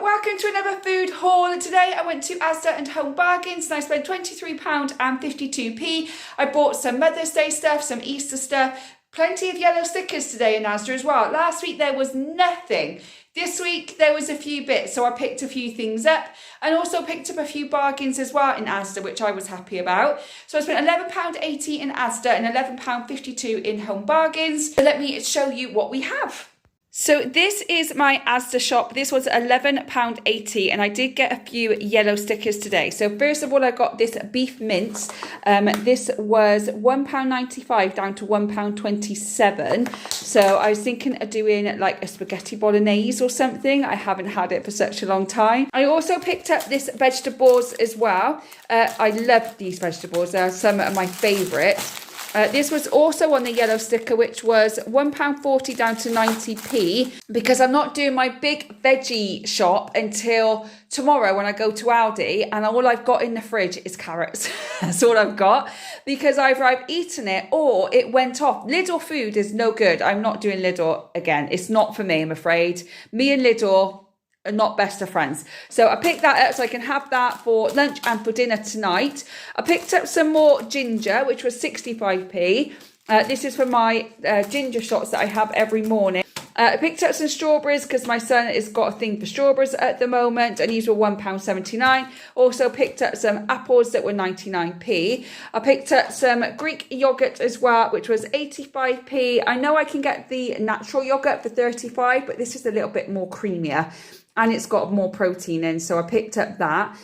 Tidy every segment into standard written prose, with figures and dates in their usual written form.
Welcome to another food haul. Today I went to Asda and Home Bargains and I spent £23.52. I bought some Mother's Day stuff, some Easter stuff, plenty of yellow stickers today in Asda as well. Last week there was nothing. This week there was a few bits, so I picked a few things up and also picked up a few bargains as well in Asda, which I was happy about. So I spent £11.80 in Asda and £11.52 in Home Bargains. So let me show you what we have. So this is my Asda shop. This was £11.80 and I did get a few yellow stickers today. So first of all, I got this beef mince. This was £1.95 down to £1.27. So I was thinking of doing like a spaghetti bolognese or something. I haven't had it for such a long time. I also picked up this vegetables as well. I love these vegetables. They are some of my favourites. This was also on the yellow sticker, which was £1.40 down to 90p, because I'm not doing my big veggie shop until tomorrow when I go to Aldi, and all I've got in the fridge is carrots. That's all I've got, because either I've eaten it or it went off. Lidl food is no good. I'm not doing Lidl again. It's not for me, I'm afraid. Me and Lidl are not best of friends. So I picked that up so I can have that for lunch and for dinner tonight. I picked up some more ginger, which was 65p. This is for my ginger shots that I have every morning. I picked up some strawberries because my son has got a thing for strawberries at the moment, and these were £1.79. Also picked up some apples that were 99p. I picked up some Greek yogurt as well, which was 85p. I know I can get the natural yogurt for 35, but this is a little bit more creamier and it's got more protein in, so I picked up that.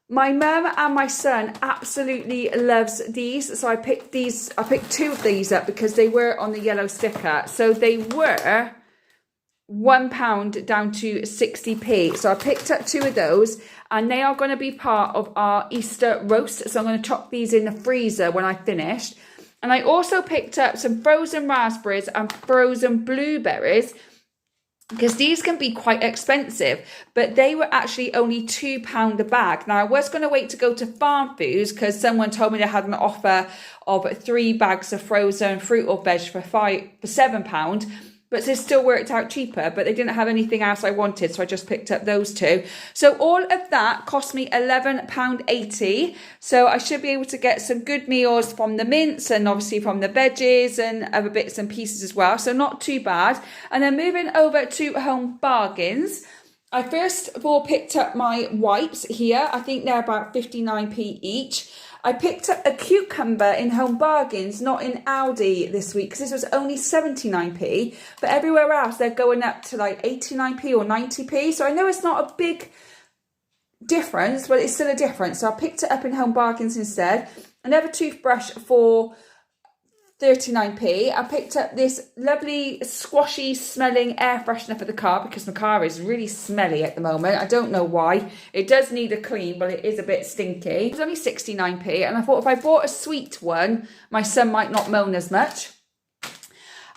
My mum and my son absolutely loves these, so I picked two of these up because they were on the yellow sticker. So they were £1 down to 60p. So I picked up two of those, and they are going to be part of our Easter roast. So I'm going to chop these in the freezer when I finished. And I also picked up some frozen raspberries and frozen blueberries, because these can be quite expensive, but they were actually only £2 a bag. Now, I was going to wait to go to Farm Foods because someone told me they had an offer of 3 bags of frozen fruit or veg for £7, but they still worked out cheaper, but they didn't have anything else I wanted, so I just picked up those two. So all of that cost me £11.80, so I should be able to get some good meals from the mince and obviously from the veggies and other bits and pieces as well, so not too bad. And then moving over to Home Bargains, I first of all picked up my wipes here. I think they're about 59p each. I picked up a cucumber in Home Bargains, not in Aldi this week, because this was only 79p. But everywhere else, they're going up to like 89p or 90p. So I know it's not a big difference, but it's still a difference. So I picked it up in Home Bargains instead. Another toothbrush for 39p. I picked up this lovely squashy smelling air freshener for the car because my car is really smelly at the moment. I don't know why. It does need a clean, but it is a bit stinky. It was only 69p, and I thought if I bought a sweet one, my son might not moan as much.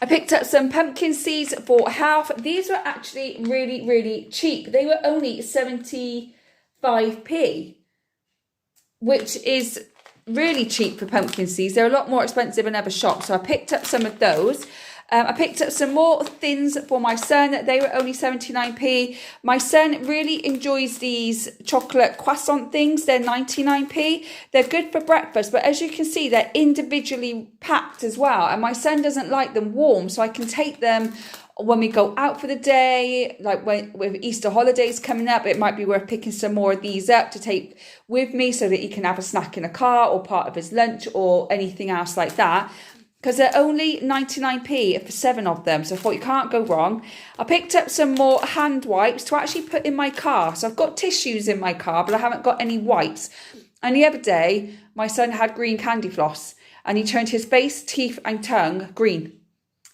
I picked up some pumpkin seeds for half. These were actually really, really cheap. They were only 75p, which is really cheap for pumpkin seeds. They're a lot more expensive in other shops, so I picked up some of those. I picked up some more thins for my son. They were only 79p. My son really enjoys these chocolate croissant things. They're 99p. They're good for breakfast, but as you can see, they're individually packed as well, and my son doesn't like them warm, so I can take them when we go out for the day, like with Easter holidays coming up. It might be worth picking some more of these up to take with me so that he can have a snack in a car or part of his lunch or anything else like that, because they're only 99p for 7 of them. So I thought you can't go wrong. I picked up some more hand wipes to actually put in my car. So I've got tissues in my car, but I haven't got any wipes. And the other day, my son had green candy floss and he turned his face, teeth and tongue green.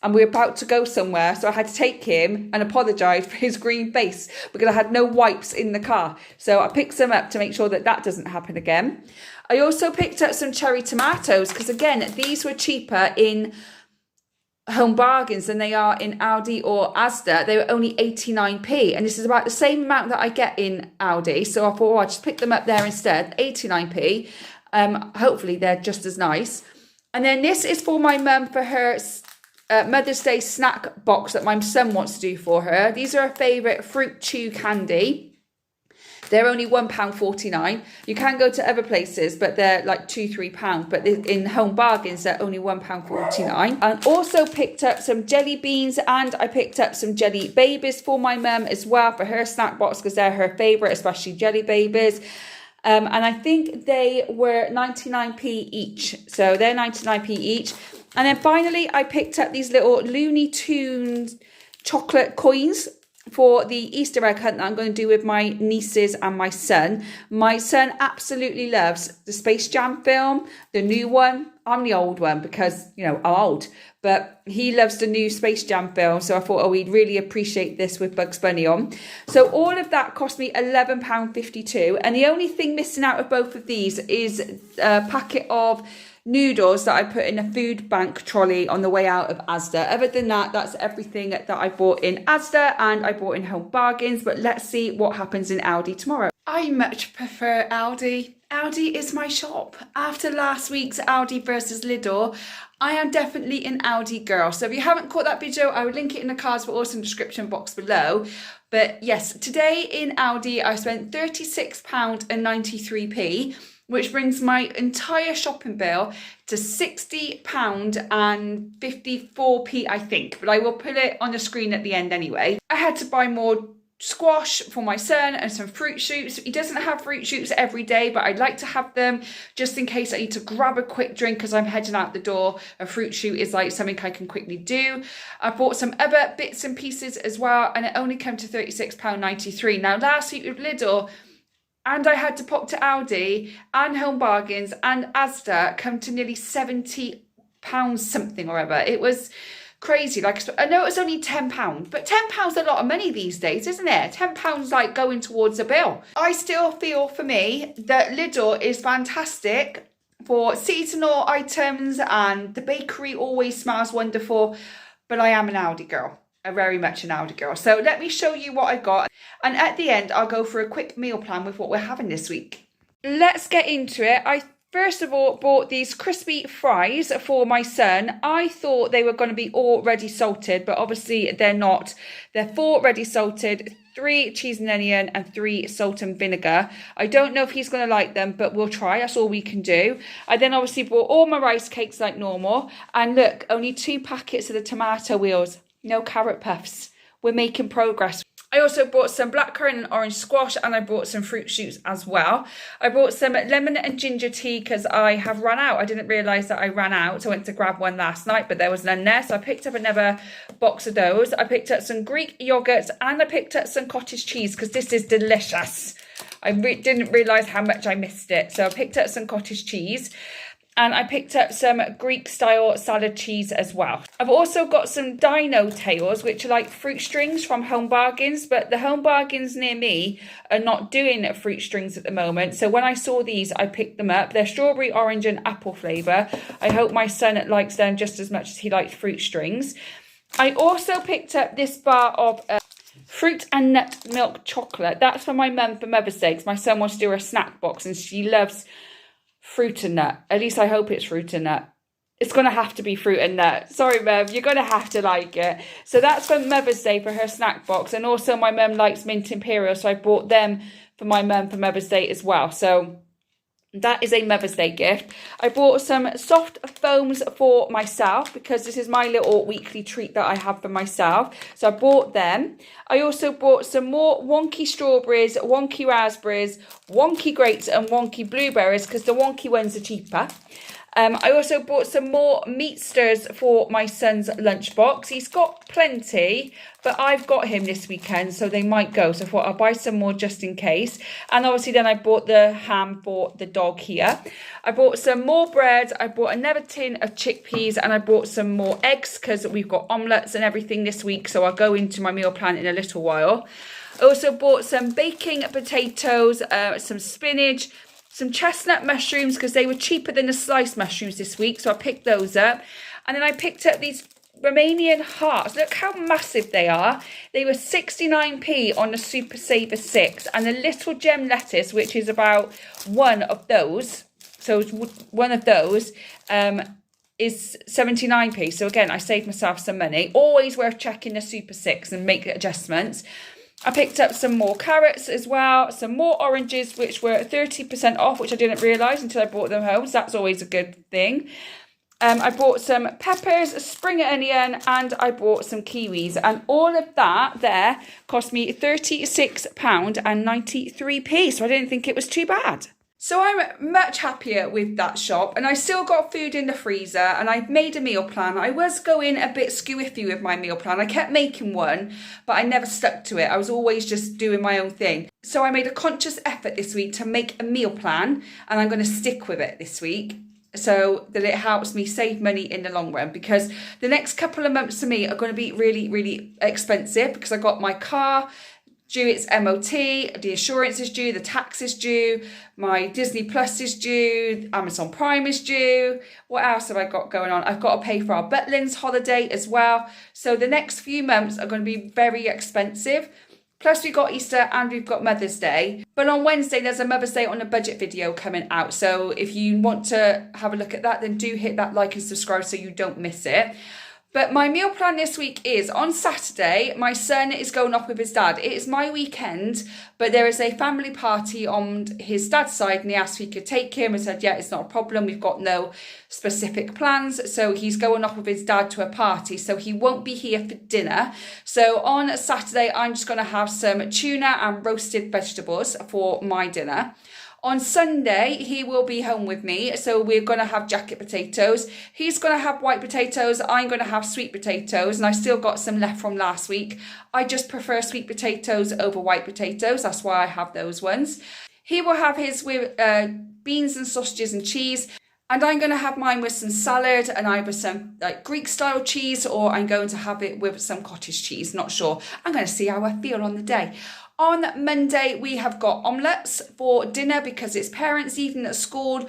And we were about to go somewhere, so I had to take him and apologise for his green face because I had no wipes in the car. So I picked some up to make sure that that doesn't happen again. I also picked up some cherry tomatoes because, again, these were cheaper in Home Bargains than they are in Aldi or Asda. They were only 89p, and this is about the same amount that I get in Aldi. So I thought, I'll just pick them up there instead, 89p. Hopefully they're just as nice. And then this is for my mum for her Mother's Day snack box that my son wants to do for her. These are her favourite Fruit Chew candy. They're only £1.49. You can go to other places, but they're like £2-3. But in Home Bargains, they're only £1.49. And also picked up some jelly beans, and I picked up some jelly babies for my mum as well for her snack box, because they're her favourite, especially jelly babies. And I think they were 99p each. So they're 99p each. And then finally, I picked up these little Looney Tunes chocolate coins for the Easter egg hunt that I'm going to do with my nieces and my son. My son absolutely loves the Space Jam film, the new one. I'm the old one because, you know, I'm old. But he loves the new Space Jam film. So I thought, oh, we'd really appreciate this with Bugs Bunny on. So all of that cost me £11.52. And the only thing missing out of both of these is a packet of noodles that I put in a food bank trolley on the way out of Asda. Other than that, that's everything that I bought in Asda and I bought in Home Bargains. But let's see what happens in Aldi tomorrow. I much prefer Aldi. Aldi is my shop. After last week's Aldi versus Lidl, I am definitely an Aldi girl. So if you haven't caught that video, I will link it in the cards, but also in the description box below. But yes, today in Aldi, I spent £36.93, which brings my entire shopping bill to £60.54, I think. But I will put it on the screen at the end anyway. I had to buy more squash for my son and some fruit shoots. He doesn't have fruit shoots every day, but I'd like to have them just in case I need to grab a quick drink because I'm heading out the door. A fruit shoot is like something I can quickly do. I bought some other bits and pieces as well, and it only came to £36.93. Now last week with Lidl, and I had to pop to Aldi and Home Bargains and Asda, come to nearly £70 something or other. It was crazy. Like, I know it was only £10, but £10 a lot of money these days, isn't it? £10 like going towards a bill. I still feel for me that Lidl is fantastic for seasonal items, and the bakery always smells wonderful, but I am an Aldi girl. I'm very much an Aldi girl. So let me show you what I got. And at the end, I'll go for a quick meal plan with what we're having this week. Let's get into it. I first of all bought these crispy fries for my son. I thought they were going to be all ready salted, but obviously they're not. They're 4 ready salted, 3 cheese and onion, and 3 salt and vinegar. I don't know if he's going to like them, but we'll try. That's all we can do. I then obviously bought all my rice cakes like normal. And look, only 2 packets of the tomato wheels. No carrot puffs. We're making progress. I also bought some blackcurrant and orange squash, and I bought some fruit shoots as well. I bought some lemon and ginger tea because I have run out. I didn't realise that I ran out. So I went to grab one last night, but there was none there. So I picked up another box of those. I picked up some Greek yogurts, and I picked up some cottage cheese because this is delicious. I didn't realise how much I missed it. So I picked up some cottage cheese. And I picked up some Greek-style salad cheese as well. I've also got some dino tails, which are like fruit strings from Home Bargains. But the Home Bargains near me are not doing fruit strings at the moment. So when I saw these, I picked them up. They're strawberry, orange and apple flavour. I hope my son likes them just as much as he likes fruit strings. I also picked up this bar of fruit and nut milk chocolate. That's for my mum for Mother's Day, because my son wants to do her snack box and she loves fruit and nut. At least I hope it's fruit and nut. It's going to have to be fruit and nut. Sorry, Mum, you're going to have to like it. So that's for Mother's Day for her snack box. And also my mum likes mint imperial, so I bought them for my mum for Mother's Day as well. So that is a Mother's Day gift. I bought some soft foams for myself because this is my little weekly treat that I have for myself. So I bought them. I also bought some more wonky strawberries, wonky raspberries, wonky grapes and wonky blueberries because the wonky ones are cheaper. I also bought some more meat stirs for my son's lunchbox. He's got plenty, but I've got him this weekend, so they might go. So I thought I'll buy some more just in case. And obviously then I bought the ham for the dog here. I bought some more bread. I bought another tin of chickpeas, and I bought some more eggs because we've got omelettes and everything this week. So I'll go into my meal plan in a little while. I also bought some baking potatoes, some spinach, some chestnut mushrooms because they were cheaper than the sliced mushrooms this week. So I picked those up. And then I picked up these Romanian hearts. Look how massive they are. They were 69p on the Super Saver 6. And the little gem lettuce, which is about one of those. So one of those is 79p. So again, I saved myself some money. Always worth checking the Super 6 and make adjustments. I picked up some more carrots as well, some more oranges, which were 30% off, which I didn't realise until I brought them home. So that's always a good thing. I bought some peppers, spring onion, and I bought some kiwis. And all of that there cost me £36.93. So I didn't think it was too bad. So I'm much happier with that shop, and I still got food in the freezer, and I've made a meal plan. I was going a bit skew-iffy with my meal plan. I kept making one, but I never stuck to it. I was always just doing my own thing. So I made a conscious effort this week to make a meal plan, and I'm going to stick with it this week, so that it helps me save money in the long run, because the next couple of months for me are going to be really, really expensive, because I got my car due its MOT, the insurance is due, the tax is due, my Disney Plus is due, Amazon Prime is due. What else have I got going on? I've got to pay for our Butlins holiday as well. So the next few months are going to be very expensive. Plus we've got Easter and we've got Mother's Day. But on Wednesday, there's a Mother's Day on a budget video coming out. So if you want to have a look at that, then do hit that like and subscribe so you don't miss it. But my meal plan this week is, on Saturday, my son is going off with his dad. It is my weekend, but there is a family party on his dad's side, and he asked if he could take him. I said, yeah, it's not a problem. We've got no specific plans. So he's going off with his dad to a party, so he won't be here for dinner. So on Saturday, I'm just going to have some tuna and roasted vegetables for my dinner. On Sunday, he will be home with me, so we're going to have jacket potatoes. He's going to have white potatoes. I'm going to have sweet potatoes, and I still got some left from last week. I just prefer sweet potatoes over white potatoes. That's why I have those ones. He will have his with beans and sausages and cheese, and I'm going to have mine with some salad and either some like Greek style cheese, or I'm going to have it with some cottage cheese. Not sure. I'm going to see how I feel on the day. On Monday, we have got omelettes for dinner because it's parents' evening at school.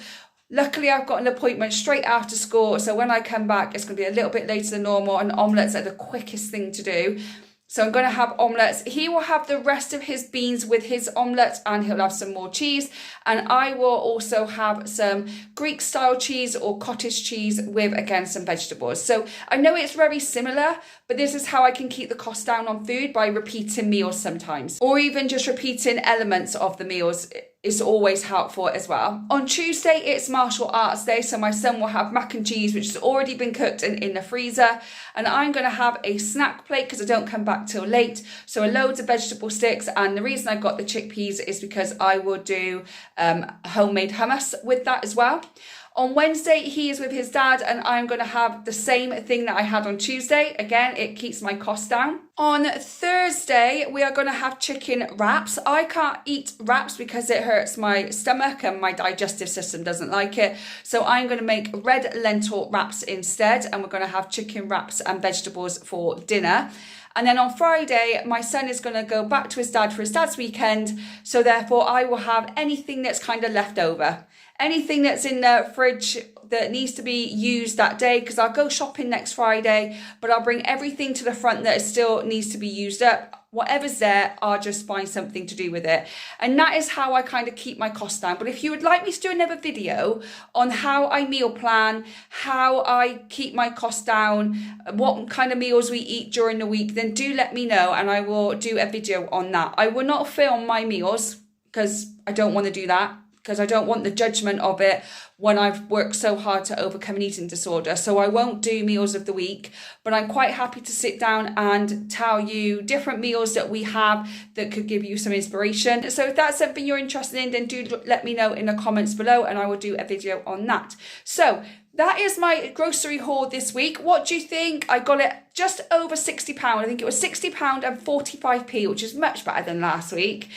Luckily, I've got an appointment straight after school, so when I come back, it's going to be a little bit later than normal, and omelettes are the quickest thing to do. So I'm going to have omelettes. He will have the rest of his beans with his omelettes, and he'll have some more cheese. And I will also have some Greek style cheese or cottage cheese with, again, some vegetables. So I know it's very similar, but this is how I can keep the cost down on food, by repeating meals sometimes. Or even just repeating elements of the meals is always helpful as well. On Tuesday, it's martial arts day, so my son will have mac and cheese, which has already been cooked and in the freezer. And I'm going to have a snack plate because I don't come back till late. So loads of vegetable sticks. And the reason I got the chickpeas is because I will do homemade hummus with that as well. On Wednesday, he is with his dad, and I'm going to have the same thing that I had on Tuesday. Again, it keeps my costs down. On Thursday, we are going to have chicken wraps. I can't eat wraps because it hurts my stomach and my digestive system doesn't like it. So I'm going to make red lentil wraps instead, and we're going to have chicken wraps and vegetables for dinner. And then on Friday, my son is going to go back to his dad for his dad's weekend. So therefore, I will have anything that's kind of left over. Anything that's in the fridge that needs to be used that day, because I'll go shopping next Friday, but I'll bring everything to the front that still needs to be used up. Whatever's there, I'll just find something to do with it. And that is how I kind of keep my costs down. But if you would like me to do another video on how I meal plan, how I keep my costs down, what kind of meals we eat during the week, then do let me know and I will do a video on that. I will not film my meals because I don't want to do that, because I don't want the judgment of it when I've worked so hard to overcome an eating disorder. So I won't do meals of the week, but I'm quite happy to sit down and tell you different meals that we have that could give you some inspiration. So if that's something you're interested in, then do let me know in the comments below and I will do a video on that. So that is my grocery haul this week. What do you think? I got it just over £60. I think it was £60 and 45p, which is much better than last week.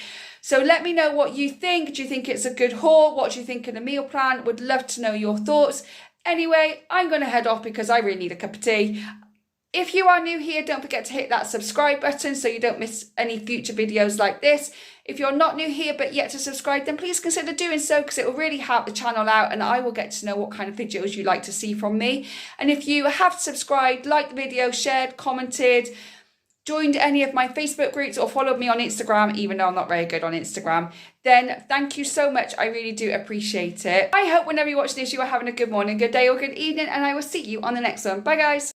So let me know what you think. Do you think it's a good haul? What do you think of the meal plan? Would love to know your thoughts. Anyway, I'm going to head off because I really need a cup of tea. If you are new here, don't forget to hit that subscribe button so you don't miss any future videos like this. If you're not new here but yet to subscribe, then please consider doing so because it will really help the channel out and I will get to know what kind of videos you like to see from me. And if you have subscribed, liked the video, shared, commented, joined any of my Facebook groups or followed me on Instagram, even though I'm not very good on Instagram, then thank you so much. I really do appreciate it. I hope whenever you watch this, you are having a good morning, good day, or good evening, and I will see you on the next one. Bye, guys.